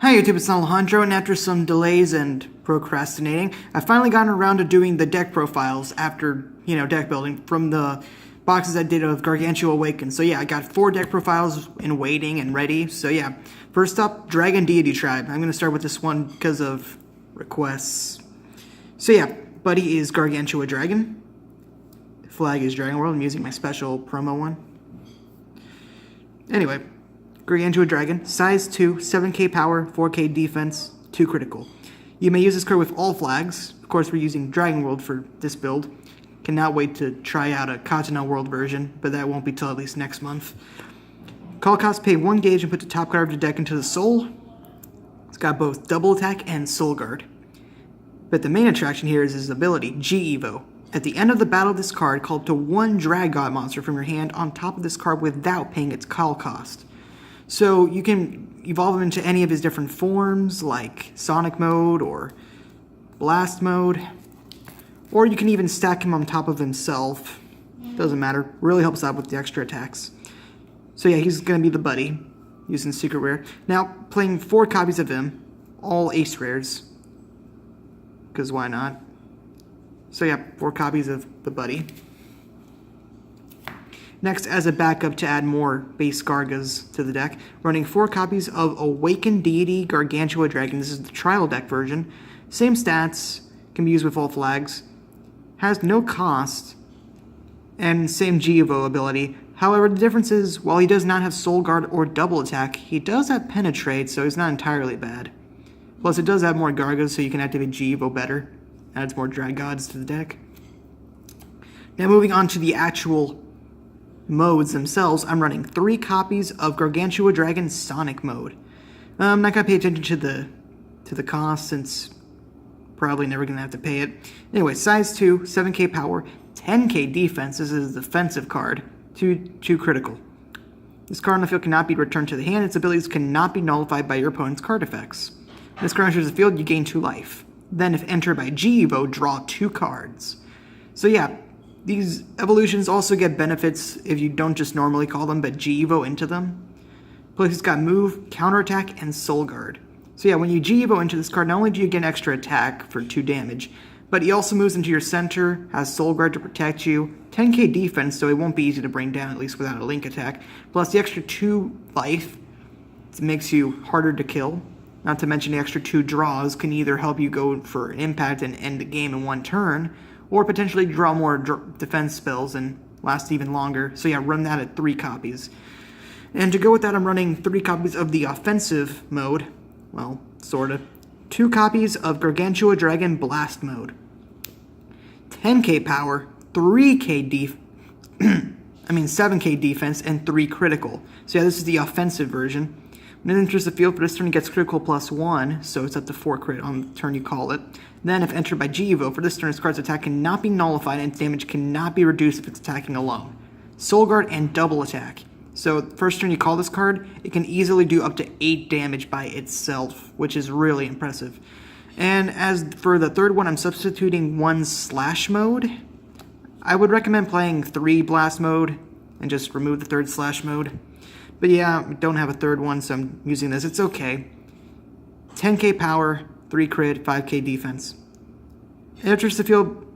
Hi YouTube, it's Alejandro, and after some delays and procrastinating, I've finally gotten around to doing the deck profiles after, deck building from the boxes I did of Gargantua Awakened. So yeah, I got 4 deck profiles in waiting and ready. So yeah, first up, Dragon Deity Tribe. I'm going to start with this one because of requests. So yeah, Buddy is Gargantua Dragon. Flag is Dragon World. I'm using my special promo one. Anyway, Gargantua Dragon, size 2, 7k power, 4k defense, 2 critical. You may use this card with all flags. Of course, we're using Dragon World for this build. Cannot wait to try out a Continental World version, but that won't be till at least next month. Call cost, pay 1 gauge and put the top card of the deck into the soul. It's got both double attack and soul guard. But the main attraction here is his ability, G-Evo. At the end of the battle of this card, call up to 1 Drag God monster from your hand on top of this card without paying its call cost. So you can evolve him into any of his different forms, like Sonic Mode or Blast Mode. Or you can even stack him on top of himself. Doesn't matter. Really helps out with the extra attacks. So yeah, he's going to be the Buddy, using Secret Rare. Now, playing 4 copies of him, all Ace Rares. Because why not? So yeah, 4 copies of the Buddy. Next, as a backup to add more base Gargas to the deck, running 4 copies of Awakened Deity Gargantua Dragon. This is the trial deck version. Same stats, can be used with all flags. Has no cost, and same G-Evo ability. However, the difference is, while he does not have Soul Guard or double attack, he does have Penetrate, so he's not entirely bad. Plus, it does have more Gargas, so you can activate G-Evo better. Adds more Drag Gods to the deck. Now moving on to the actual modes themselves, I'm running 3 copies of Gargantua Dragon Sonic Mode. I'm not going to pay attention to the cost, since probably never going to have to pay it. Anyway, size 2, 7k power, 10k defense. This is a defensive card. 2 critical. This card on the field cannot be returned to the hand. Its abilities cannot be nullified by your opponent's card effects. When this card enters the field, you gain 2 life. Then, if entered by G-Evo, draw 2 cards. So yeah, these evolutions also get benefits if you don't just normally call them, but G-Evo into them. Plus, it's got Move, Counterattack, and Soul Guard. So yeah, when you G-Evo into this card, not only do you get an extra attack for 2 damage, but he also moves into your center, has Soul Guard to protect you, 10k defense, so it won't be easy to bring down, at least without a link attack. Plus, the extra 2 life makes you harder to kill. Not to mention the extra 2 draws can either help you go for an impact and end the game in 1 turn, or potentially draw more defense spells and last even longer. So yeah, run that at 3 copies. And to go with that, I'm running 3 copies of the offensive mode. Well, sorta. 2 copies of Gargantua Dragon Blast Mode. 10k power, 7k defense, and 3 critical. So yeah, this is the offensive version. When it enters the field for this turn, it gets critical +1, so it's up to 4 crit on the turn you call it. Then, if entered by G-Evo, for this turn, its card's attack cannot be nullified and its damage cannot be reduced if it's attacking alone. Soul Guard and double attack. So, first turn you call this card, it can easily do up to 8 damage by itself, which is really impressive. And as for the third one, I'm substituting 1 Slash Mode. I would recommend playing 3 Blast Mode and just remove the 3rd Slash Mode. But yeah, I don't have a 3rd one, so I'm using this. It's okay. 10k power, 3 crit, 5k defense. It enters the field.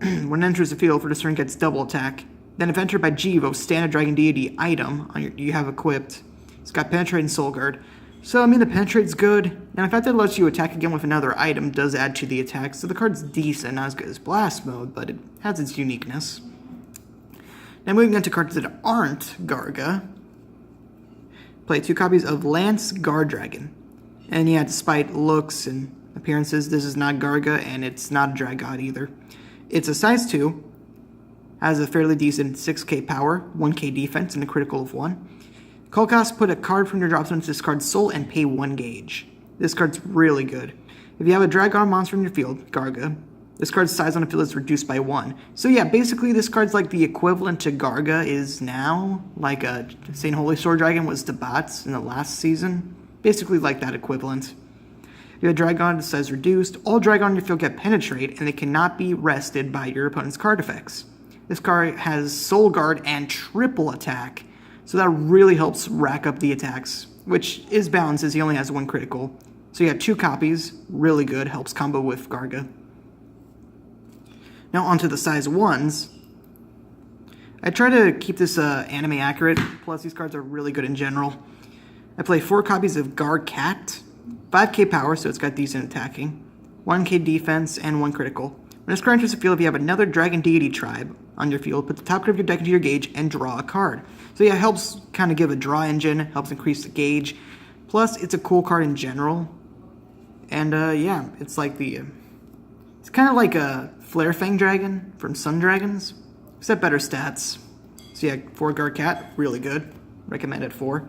When it enters the field, for this turn, gets double attack. Then, if entered by G-Evo, standard Dragon Deity item you have equipped. It's got Penetrate and Soul Guard. So, I mean, the Penetrate's good. And the fact that it lets you attack again with another item does add to the attack. So the card's decent, not as good as Blast Mode, but it has its uniqueness. Now, moving on to cards that aren't Garga. Play 2 copies of Lance Guard Dragon. And yeah, despite looks and appearances, this is not Garga, and it's not a Drag God either. It's a size 2, has a fairly decent 6k power, 1k defense, and a critical of 1. Call cost, put a card from your drop zone into this card's soul and pay 1 gauge. This card's really good. If you have a Drag God monster in your field, Garga, this card's size on the field is reduced by 1. So yeah, basically this card's like the equivalent to Garga is now, like a St. Holy Sword Dragon was to bots in the last season. Basically like that equivalent. If you have a Dragon size reduced, all Dragon on your field get Penetrate, and they cannot be rested by your opponent's card effects. This card has Soul Guard and triple attack, so that really helps rack up the attacks which is balanced as he only has 1 critical. So you have 2 copies, really good, helps combo with Garga. Now onto the size 1s. I try to keep this anime accurate, plus these cards are really good in general. I play 4 copies of Garcat, 5k power, so it's got decent attacking, 1k defense, and 1 critical. When this card enters the field, if you have another Dragon Deity tribe on your field, put the top card of your deck into your gauge and draw a card. So yeah, it helps kind of give a draw engine, helps increase the gauge. Plus, it's a cool card in general. And yeah, it's like it's kind of like a Flare Fang Dragon from Sun Dragons, except better stats. So yeah, 4 Garcat, really good. Recommend it 4.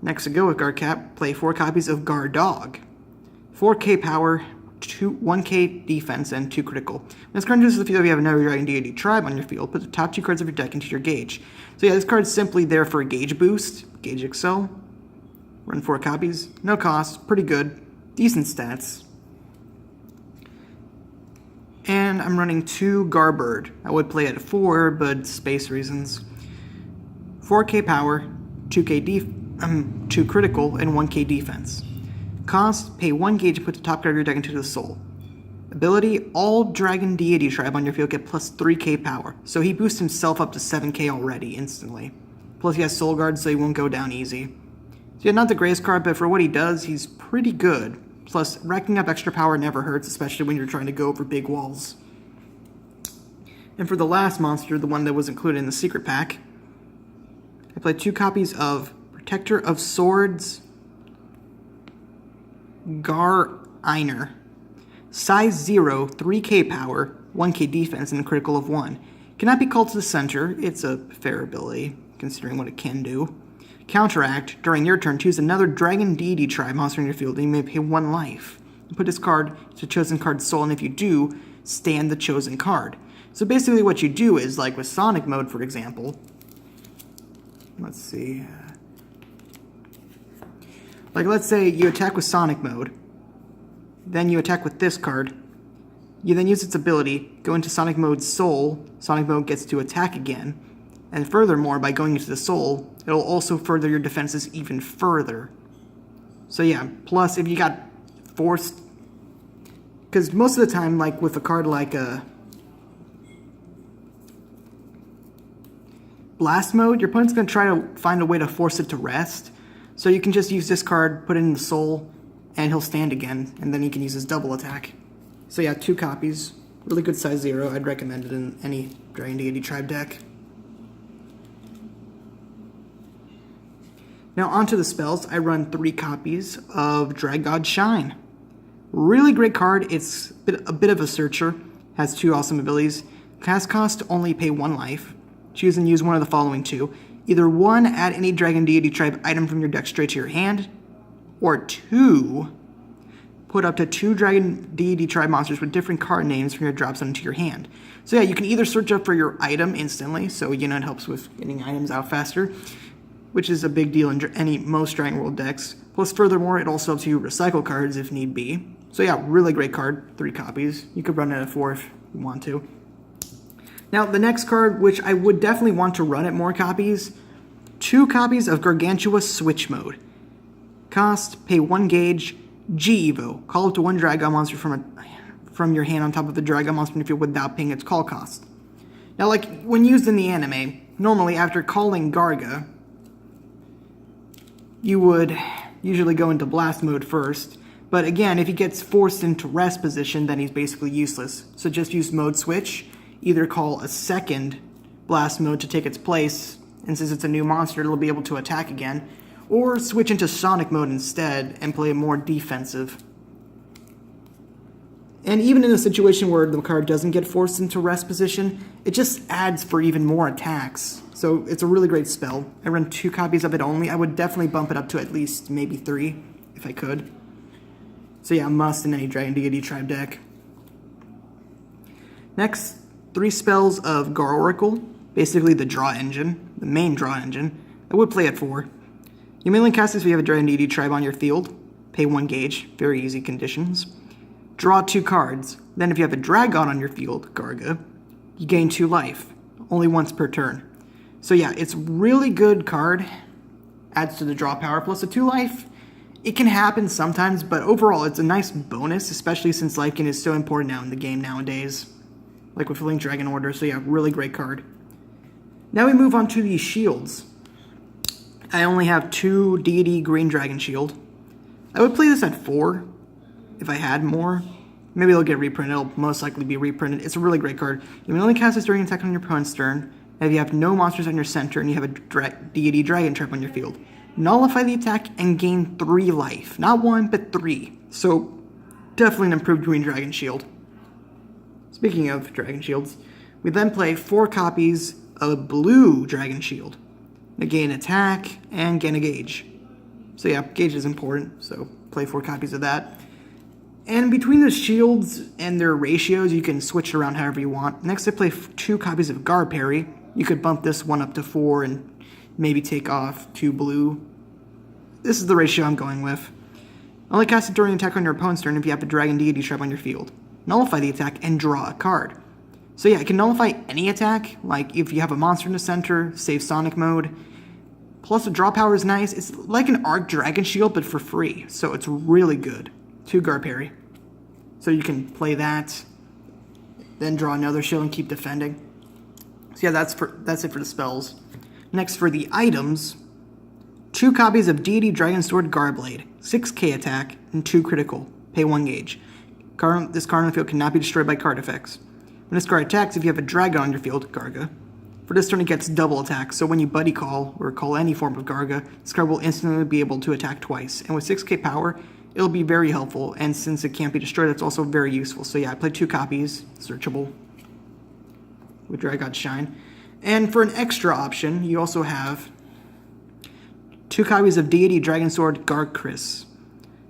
Next to go with Garcat, play 4 copies of Gardog. 4k power, 1k defense, and 2 critical. When this card enters the field, if you have another Dragon Deity tribe on your field, put the top 2 cards of your deck into your gauge. So yeah, this card's simply there for a gauge boost, gauge excel. Run 4 copies, no cost, pretty good, decent stats. And I'm running 2 Garbird. I would play at 4, but space reasons. 4k power, 2 critical, and 1k defense. Cost, pay 1 gauge to put the top card of your deck into the soul. Ability, all Dragon Deity tribe on your field get plus 3k power. So he boosts himself up to 7k already, instantly. Plus he has Soul Guard, so he won't go down easy. So yeah, not the greatest card, but for what he does, he's pretty good. Plus, racking up extra power never hurts, especially when you're trying to go over big walls. And for the last monster, the one that was included in the secret pack, I played 2 copies of Protector of Swords, Gar-Einer. Size 0, 3k power, 1k defense, and a critical of 1. Cannot be called to the center. It's a fair ability, considering what it can do. Counteract, during your turn, choose another Dragon Deity tribe monster in your field, and you may pay 1 life. Put this card to chosen card's soul, and if you do, stand the chosen card. So basically what you do is, like with Sonic Mode, for example, let's see, like let's say you attack with Sonic Mode, then you attack with this card, you then use its ability, go into Sonic Mode's soul, Sonic Mode gets to attack again, and furthermore, by going into the soul, it'll also further your defenses even further. So yeah, plus if you got forced, because most of the time, like with a card like Blast Mode, your opponent's going to try to find a way to force it to rest. So you can just use this card, put it in the soul, and he'll stand again, and then he can use his double attack. So yeah, 2 copies. Really good size 0. I'd recommend it in any Dragon Deity tribe deck. Now onto the spells. I run 3 copies of Drag God Shine. Really great card. It's a bit of a searcher. Has 2 awesome abilities. Cast cost, only pay 1 life. Choose and use one of the following 2. Either 1, add any Dragon Deity tribe item from your deck straight to your hand, or 2, put up to 2 Dragon Deity tribe monsters with different card names from your drop zone into your hand. So yeah, you can either search up for your item instantly, so you know it helps with getting items out faster, which is a big deal in most Dragon World decks. Plus furthermore, it also helps you recycle cards if need be. So yeah, really great card, 3 copies. You could run it at 4 if you want to. Now, the next card, which I would definitely want to run at more copies, 2 copies of Gargantua Switch Mode. Cost, pay 1 gauge, G-Evo. Call up to 1 Dragon monster from your hand on top of the Dragon monster in the field without paying its call cost. Now, like, when used in the anime, normally after calling Garga, you would usually go into Blast Mode first. But again, if he gets forced into rest position, then he's basically useless. So just use Mode Switch. Either call a second Blast Mode to take its place, and since it's a new monster, it'll be able to attack again, or switch into Sonic Mode instead and play more defensive. And even in a situation where the card doesn't get forced into rest position, it just adds for even more attacks. So it's a really great spell. I run 2 copies of it only. I would definitely bump it up to at least maybe 3 if I could. So yeah, a must in any Dragon Deity tribe deck. Next, 3 spells of Gar Oracle, basically the draw engine, the main draw engine. I would play at 4. You mainly cast this if you have a Dragon Deity tribe on your field. Pay 1 gauge, very easy conditions. Draw 2 cards. Then if you have a Dragon on your field, Garga, you gain 2 life, only once per turn. So yeah, it's really good card. Adds to the draw power, plus a 2 life. It can happen sometimes, but overall it's a nice bonus, especially since life gain is so important now in the game nowadays. Like with Link Dragon Order, so yeah, really great card. Now we move on to the shields. I only have 2 Deity Green Dragon Shield. I would play this at 4 if I had more. Maybe it'll get reprinted. It'll most likely be reprinted. It's a really great card. You can only cast this during an attack on your opponent's turn. And if you have no monsters on your center and you have a Deity Dragon Trap on your field, nullify the attack and gain 3 life. Not 1, but 3. So, definitely an improved Green Dragon Shield. Speaking of Dragon Shields, we then play 4 copies of Blue Dragon Shield. They gain attack and gain a gauge. So yeah, gauge is important, so play 4 copies of that. And between the shields and their ratios, you can switch around however you want. Next, I play 2 copies of Guard Parry. You could bump this one up to 4 and maybe take off 2 blue. This is the ratio I'm going with. Only cast it during an attack on your opponent's turn if you have a Dragon Deity Trap on your field. Nullify the attack and draw a card. So yeah, it can nullify any attack, like if you have a monster in the center, save Sonic mode. Plus the draw power is nice. It's like an Arc Dragon Shield, but for free, so it's really good. 2 Guard Parry. So you can play that, then draw another shield and keep defending. So yeah, that's it for the spells. Next for the items, 2 copies of Deity Dragon Sword Guardblade, 6k attack, and 2 critical. Pay 1 gauge. This card on the field cannot be destroyed by card effects. When this card attacks, if you have a dragon on your field, Garga. For this turn, it gets double attack, so when you buddy call, or call any form of Garga, this card will instantly be able to attack twice. And with 6k power, it'll be very helpful, and since it can't be destroyed, it's also very useful. So yeah, I played 2 copies, searchable, with Dragon Shine. And for an extra option, you also have 2 copies of Deity Dragon Sword Guard Chris.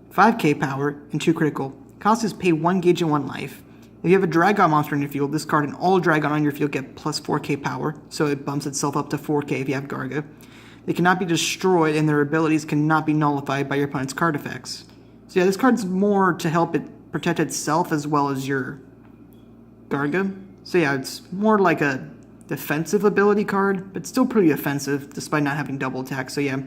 5k power and 2 critical. Cost is pay 1 gauge and 1 life. If you have a Dragon monster in your field, this card and all Dragon on your field get plus 4k power, so it bumps itself up to 4k if you have Garga. They cannot be destroyed, and their abilities cannot be nullified by your opponent's card effects. So yeah, this card's more to help it protect itself as well as your Garga. So yeah, it's more like a defensive ability card, but still pretty offensive despite not having double attack. So yeah,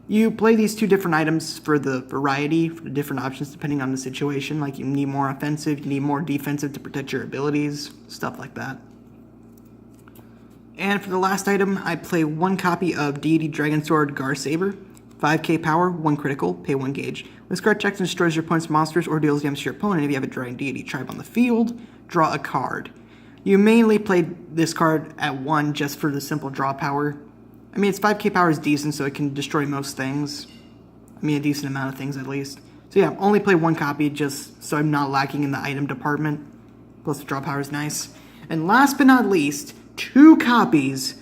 you play these 2 different items for the variety, for the different options depending on the situation. Like you need more offensive, you need more defensive to protect your abilities, stuff like that. And for the last item, I play 1 copy of Deity Dragon Sword Gar Saber. 5k power, 1 critical, pay 1 gauge. This card checks and destroys your opponent's monsters or deals damage to your opponent. If you have a Dragon Deity Tribe on the field, draw a card. You mainly played this card at 1 just for the simple draw power. I mean, its 5k power is decent, so it can destroy most things. I mean, a decent amount of things at least. So yeah, only play 1 copy just so I'm not lacking in the item department. Plus the draw power is nice. And last but not least, 2 copies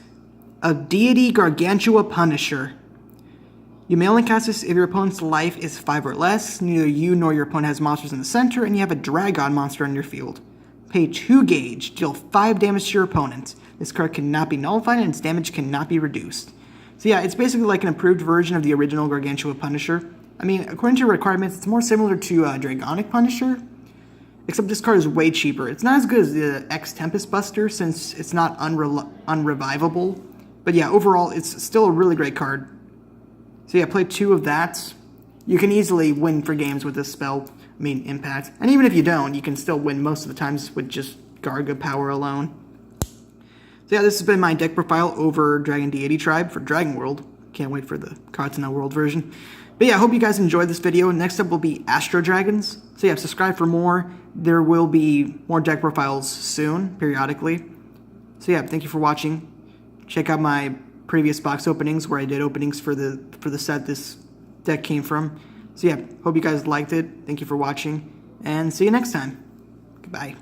of Deity Gargantua Punisher. You may only cast this if your opponent's life is 5 or less, neither you nor your opponent has monsters in the center, and you have a Dragon monster on your field. Pay 2 gauge, deal 5 damage to your opponent. This card cannot be nullified and its damage cannot be reduced. So yeah, it's basically like an improved version of the original Gargantua Punisher. I mean, according to your requirements, it's more similar to Dragonic Punisher, except this card is way cheaper. It's not as good as the X Tempest Buster since it's not unrevivable. But yeah, overall, it's still a really great card. So yeah, play 2 of that. You can easily win for games with this spell, I mean, Impact. And even if you don't, you can still win most of the times with just Garga power alone. So yeah, this has been my deck profile over Dragon Deity Tribe for Dragon World. Can't wait for the Cards in the World version. But yeah, I hope you guys enjoyed this video. Next up will be Astro Dragons. So yeah, subscribe for more. There will be more deck profiles soon, periodically. So yeah, thank you for watching. Check out my previous box openings where I did openings for the set this deck came from. So yeah, hope you guys liked it. Thank you for watching, and see you next time. Goodbye.